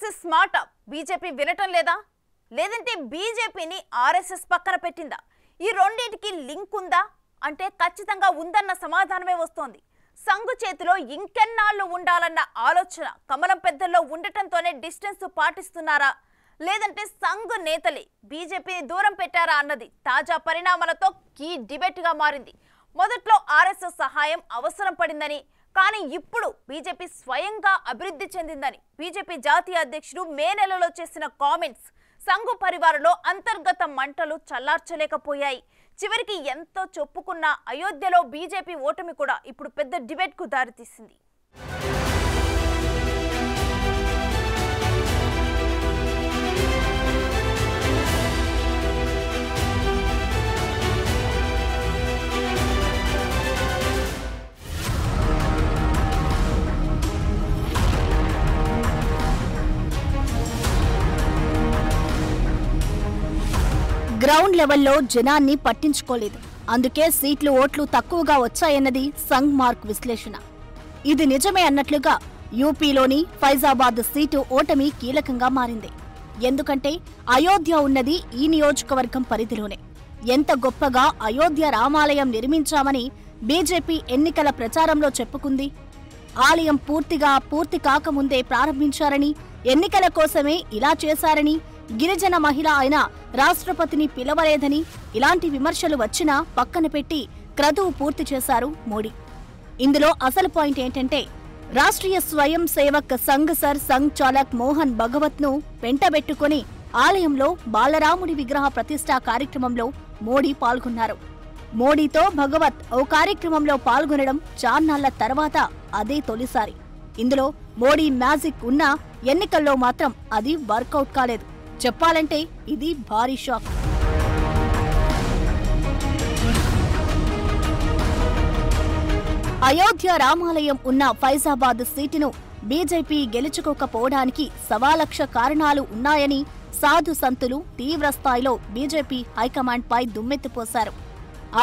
RSS మాట BJP వినటం లేదా? లేదంటే బీజేపీని ఆర్ఎస్ఎస్ పక్కన పెట్టిందా? ఈ రెండింటికి లింక్ ఉందా అంటే ఖచ్చితంగా ఉందన్న సమాధానమే వస్తోంది. సంఘు చేతిలో ఇంకెన్నాళ్ళు ఉండాలన్న ఆలోచన కమలం పెద్దల్లో ఉండటంతోనే డిస్టెన్స్ పాటిస్తున్నారా, లేదంటే సంఘు నేతలే బీజేపీని దూరం పెట్టారా అన్నది తాజా పరిణామాలతో కీ డిబేట్గా మారింది. మొదట్లో ఆర్ఎస్ఎస్ సహాయం అవసరం పడిందని, కానీ ఇప్పుడు బీజేపీ స్వయంగా అభివృద్ధి చెందిందని బీజేపీ జాతీయ అధ్యక్షుడు మే నెలలో చేసిన కామెంట్స్ సంఘు పరివారంలో అంతర్గత మంటలు చల్లార్చలేకపోయాయి. చివరికి ఎంతో చెప్పుకున్న అయోధ్యలో బీజేపీ ఓటమి కూడా ఇప్పుడు పెద్ద డిబేట్కు దారితీసింది. గ్రౌండ్ లెవెల్లో జనాన్ని పట్టించుకోలేదు. అందుకే సీట్లు ఓట్లు తక్కువగా వచ్చాయన్నది సంఘ్ మార్క్ విశ్లేషణ. ఇది నిజమే అన్నట్లుగా యూపీలోని ఫైజాబాద్ సీటు ఓటమి కీలకంగా మారింది. ఎందుకంటే అయోధ్య ఉన్నది ఈ నియోజకవర్గం పరిధిలోనే. ఎంత గొప్పగా అయోధ్య రామాలయం నిర్మించామని బీజేపీ ఎన్నికల ప్రచారంలో చెప్పుకుంది. ఆలయం పూర్తి కాకముందే ప్రారంభించారని, ఎన్నికల కోసమే ఇలా చేశారని, గిరిజన మహిళ అయిన రాష్ట్రపతిని పిలవలేదని ఇలాంటి విమర్శలు వచ్చినా పక్కన పెట్టి క్రతువు పూర్తి చేశారు మోడీ. ఇందులో అసలు పాయింట్ ఏంటంటే, రాష్ట్రీయ స్వయం సేవక్ సంఘ్ సర్ సంఘ్ చాలక్ మోహన్ భగవత్ ను వెంటబెట్టుకుని ఆలయంలో బాలరాముడి విగ్రహ ప్రతిష్ఠా కార్యక్రమంలో మోడీ పాల్గొన్నారు. మోడీతో భగవత్ ఓ కార్యక్రమంలో పాల్గొనడం చాన్నాళ్ల తర్వాత అదే తొలిసారి. ఇందులో మోడీ మ్యాజిక్ ఉన్నా ఎన్నికల్లో మాత్రం అది వర్కౌట్ కాలేదు. చెప్పాలంటే ఇది భారీ షాక్. అయోధ్య రామాలయం ఉన్న ఫైజాబాద్ సీటును బీజేపీ గెలుచుకోకపోవడానికి 1,00,000 కారణాలు ఉన్నాయని సాధు సంతులు తీవ్రస్థాయిలో బీజేపీ హైకమాండ్ పై దుమ్మెత్తిపోశారు.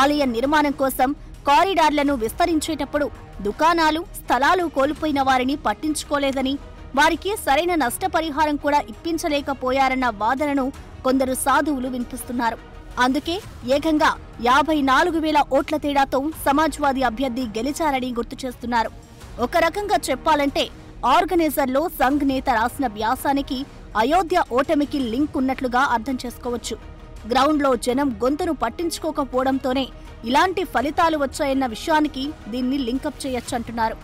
ఆలయ నిర్మాణం కోసం కారిడార్లను విస్తరించేటప్పుడు దుకాణాలు, స్థలాలు కోల్పోయిన వారిని పట్టించుకోలేదని, వారికి సరైన నష్టపరిహారం కూడా ఇప్పించలేకపోయారన్న వాదనను కొందరు సాధువులు వినిపిస్తున్నారు. అందుకే ఏకంగా 54,000 ఓట్ల తేడాతో సమాజ్వాదీ అభ్యర్థి గెలిచారని గుర్తు చేస్తున్నారు. ఒక రకంగా చెప్పాలంటే ఆర్గనైజర్లో సంఘ్ నేత రాసిన వ్యాసానికి అయోధ్య ఓటమికి లింక్ ఉన్నట్లుగా అర్థం చేసుకోవచ్చు. గ్రౌండ్లో జనం గొంతును పట్టించుకోకపోవడంతోనే ఇలాంటి ఫలితాలు వచ్చాయన్న విషయానికి దీన్ని లింకప్ చేయొచ్చంటున్నారు.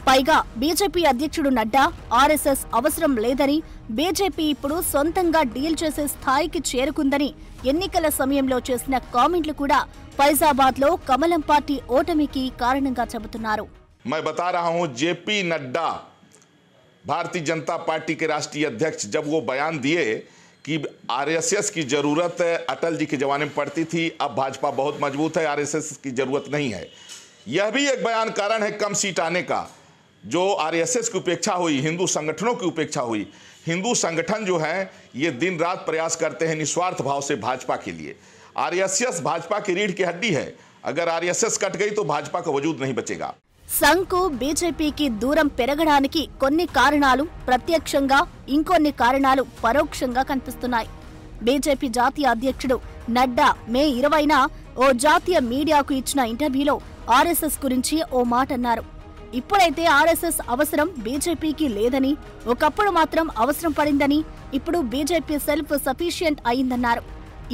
పైగా బీజేపీ అధ్యక్షుడు నడ్డా ఆర్ఎస్ఎస్ అవసరం లేదని, బీజేపీ ఇప్పుడు సొంతంగా డీల్ చేసే స్థాయికి చేరుకుందని ఎన్నికల సమయంలో చేసిన కామెంట్లు కూడా ఫైజాబాద్ లో కమలం పార్టీ ఓటమికి కారణంగా చెబుతున్నారు. मैं बता रहा हूं, जेपी नड्डा भारतीय जनता पार्टी के राष्ट्रीय अध्यक्ष जब वो बयान दिए कि आरएसएस की जरूरत अटल जी के जमाने में पड़ती थी, अब भाजपा बहुत मजबूत है, आरएसएस की जरूरत नहीं है। यह भी एक बयान कारण है कम सीट आने का। जो आरएसएस की उपेक्षा हुई, हिंदू संगठनों की उपेक्षा हुई। हिंदू संगठन जो है ये दिन रात प्रयास करते हैं निस्वार्थ भाव से भाजपा के लिए। आरएसएस भाजपा की रीढ़ की हड्डी है। अगर आरएसएस कट गई तो भाजपा का वजूद नहीं बचेगा। సంఘ్కు బీజేపీకి దూరం పెరగడానికి కొన్ని కారణాలు ప్రత్యక్షంగా, ఇంకొన్ని కారణాలు పరోక్షంగా కనిపిస్తున్నాయి. బీజేపీ జాతీయ అధ్యక్షుడు నడ్డా మే 20న ఓ జాతీయ మీడియాకు ఇచ్చిన ఇంటర్వ్యూలో ఆర్ఎస్ఎస్ గురించి ఓ మాట అన్నారు. ఇప్పుడైతే ఆర్ఎస్ఎస్ అవసరం బీజేపీకి లేదని, ఒకప్పుడు మాత్రం అవసరం పడిందని, ఇప్పుడు బీజేపీ సెల్ఫ్ సఫిషియెంట్ అయిందన్నారు.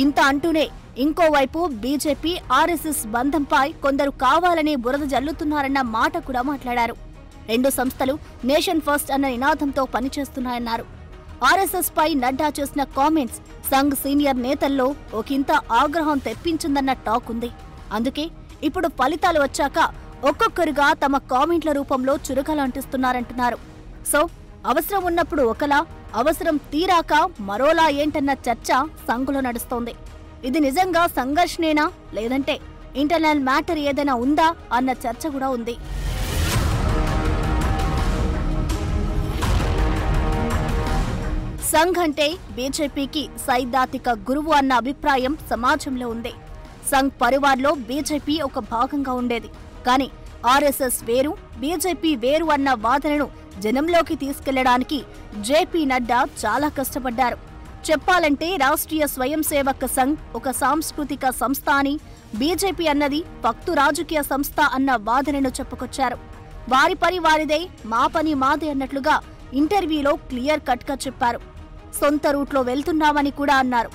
ఇంత అంటూనే ఇంకోవైపు బీజేపీ ఆర్ఎస్ఎస్ బంధంపై కొందరు కావాలనే బురద జల్లుతున్నారన్న మాట కూడా మాట్లాడారు. రెండు సంస్థలు నేషన్ ఫస్ట్ అన్న నినాదంతో పనిచేస్తున్నాయన్నారు. ఆర్ఎస్ఎస్ పై నడ్డా చేసిన కామెంట్స్ సంఘ్ సీనియర్ నేతల్లో ఒకంత ఆగ్రహం తెప్పించిందన్న టాక్ ఉంది. అందుకే ఇప్పుడు ఫలితాలు వచ్చాక ఒక్కొక్కరుగా తమ కామెంట్ల రూపంలో చురకలు అంటిస్తున్నారంటున్నారు. సో అవసరం ఉన్నప్పుడు ఒకలా, అవసరం తీరాక మరోలా ఏంటన్న చర్చ సంఘులో నడుస్తోంది. ఇది నిజంగా సంఘర్షణేనా, లేదంటే ఇంటర్నల్ మ్యాటర్ ఏదైనా ఉందా అన్న చర్చ కూడా ఉంది. సంఘ్ అంటే బీజేపీకి సైద్ధాంతిక గురువు అన్న అభిప్రాయం సమాజంలో ఉంది. సంఘ్ పరివార్లో బీజేపీ ఒక భాగంగా ఉండేది. కానీ ఆర్ఎస్ఎస్ వేరు, బీజేపీ వేరు అన్న వాదనను జనంలోకి తీసుకెళ్లడానికి జేపీ నడ్డా చాలా కష్టపడ్డారు. చెప్పాలంటే రాష్ట్రీయ స్వయం సేవక్ సంఘ్ ఒక సాంస్కృతిక సంస్థ అని, బీజేపీ అన్నది భక్తు రాజకీయ సంస్థ అన్న వాదనను చెప్పుకొచ్చారు. వారి పని వారిదే, మా పని మాదే అన్నట్లుగా ఇంటర్వ్యూలో క్లియర్ కట్ గా చెప్పారు. సొంత రూట్లో వెళ్తున్నామని కూడా అన్నారు.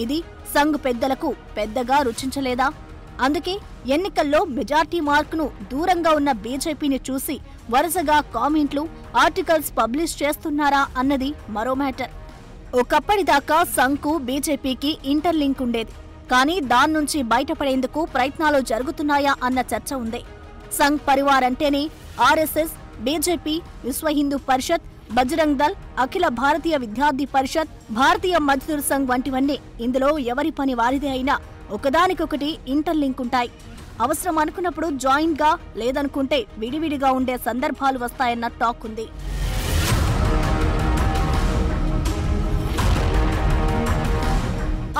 ఇది సంఘ్ పెద్దలకు పెద్దగా రుచించలేదా? అందుకే ఎన్నికల్లో మెజార్టీ మార్కును దూరంగా ఉన్న బీజేపీని చూసి వరుసగా కామెంట్లు, ఆర్టికల్స్ పబ్లిష్ చేస్తున్నారా అన్నది మరో మ్యాటర్. ఒకప్పటిదాకా సంఘ్కు బీజేపీకి ఇంటర్లింక్ ఉండేది. కానీ దాన్నుంచి బయటపడేందుకు ప్రయత్నాలు జరుగుతున్నాయా అన్న చర్చ ఉంది. సంఘ్ పరివార్ అంటేనే ఆర్ఎస్ఎస్, బీజేపీ, విశ్వ హిందూ పరిషత్, బజరంగ్ దళ్, అఖిల భారతీయ విద్యార్థి పరిషత్, భారతీయ మజ్దూర్ సంఘ్ వంటివన్నీ ఇందులో ఎవరి పని వారిదే అయినా ఒకదానికొకటి ఇంటర్లింక్ ఉంటాయి. అవసరం అనుకున్నప్పుడు జాయింట్ గా, లేదనుకుంటే విడివిడిగా ఉండే సందర్భాలు వస్తాయన్న టాక్ ఉంది.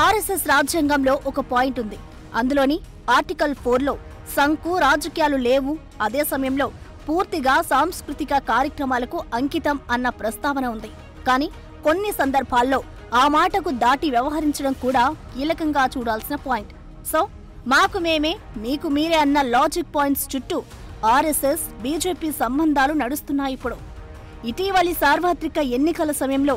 ఆర్ఎస్ఎస్ రాజ్యాంగంలో ఒక పాయింట్ ఉంది. అందులోని ఆర్టికల్ 4లో సంఘ్కు రాజకీయాలు లేవు, అదే సమయంలో పూర్తిగా సాంస్కృతిక కార్యక్రమాలకు అంకితం అన్న ప్రస్తావన ఉంది. కానీ కొన్ని సందర్భాల్లో ఆ మాటకు దాటి వ్యవహరించడం కూడా కీలకంగా చూడాల్సిన పాయింట్. సో మాకు మేమే, మీకు మీరే అన్న లాజిక్ పాయింట్స్ చుట్టూ ఆర్ఎస్ఎస్, బీజేపీ సంబంధాలు నడుస్తున్నాయి. ఇప్పుడు ఇటీవలి సార్వత్రిక ఎన్నికల సమయంలో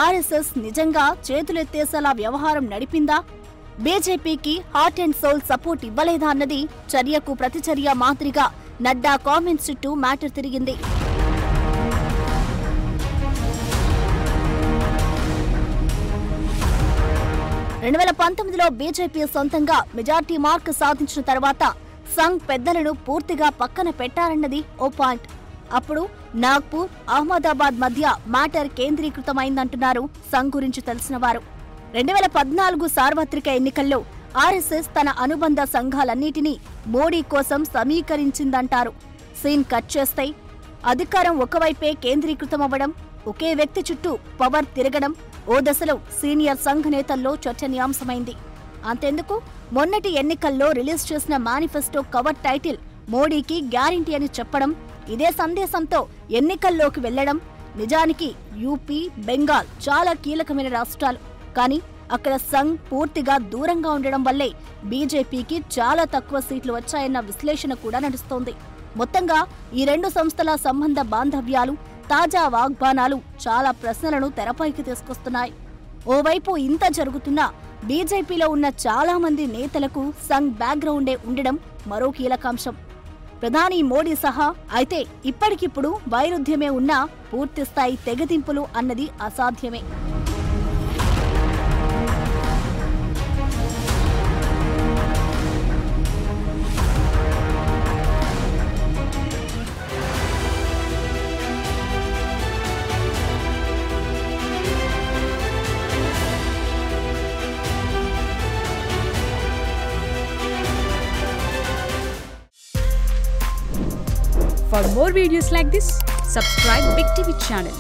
ఆర్ఎస్ఎస్ నిజంగా చేతులెత్తేసేలా వ్యవహారం నడిపిందా? బీజేపీకి హార్ట్ అండ్ సోల్ సపోర్ట్ ఇవ్వలేదా అన్నది చర్యకు ప్రతిచర్య మాదిరిగా నడ్డా కామెంట్స్ చుట్టూ మ్యాటర్ తిరిగింది. రెండు 2019లో బీజేపీ సొంతంగా మెజార్టీ మార్క్ సాధించిన తర్వాత సంఘ్ పెద్దలను పూర్తిగా పక్కన పెట్టారన్నది ఓ పాయింట్. అప్పుడు నాగ్పూర్, అహ్మదాబాద్ మధ్య మ్యాటర్ కేంద్రీకృతమైందంటున్నారు సంఘ్ గురించి తెలిసిన వారు. 2014 సార్వత్రిక ఎన్నికల్లో ఆర్ఎస్ఎస్ తన అనుబంధ సంఘాలన్నిటినీ మోడీ కోసం సమీకరించిందంటారు. సీన్ కట్ చేస్తే అధికారం ఒకవైపే కేంద్రీకృతమవ్వడం, ఒకే వ్యక్తి చుట్టూ పవర్ తిరగడం ఓ దశలో సీనియర్ సంఘ్ నేతల్లో చర్చనీయాంశమైంది. అంతెందుకు, మొన్నటి ఎన్నికల్లో రిలీజ్ చేసిన మేనిఫెస్టో కవర్ టైటిల్ మోడీకి గ్యారంటీ అని చెప్పడం, ఇదే సందేశంతో ఎన్నికల్లోకి వెళ్లడం. నిజానికి యూపీ, బెంగాల్ చాలా కీలకమైన రాష్ట్రాలు. కానీ అక్కడ సంఘ్ పూర్తిగా దూరంగా ఉండడం వల్లే బీజేపీకి చాలా తక్కువ సీట్లు వచ్చాయన్న విశ్లేషణ కూడా నడుస్తోంది. మొత్తంగా ఈ రెండు సంస్థల సంబంధ బాంధవ్యాలు, తాజా వాగ్బానాలు చాలా ప్రశ్నలను తెరపైకి తీసుకొస్తున్నాయి. ఓవైపు ఇంత జరుగుతున్నా బీజేపీలో ఉన్న చాలా మంది నేతలకు సంఘ్ బ్యాక్గ్రౌండే ఉండడం మరో కీలకాంశం. ప్రధాని మోడీ సహా. అయితే ఇప్పటికిప్పుడు వైరుధ్యమే ఉన్నా పూర్తిస్థాయి తెగదింపులు అన్నది అసాధ్యమే. For more videos like this, subscribe Big TV channel.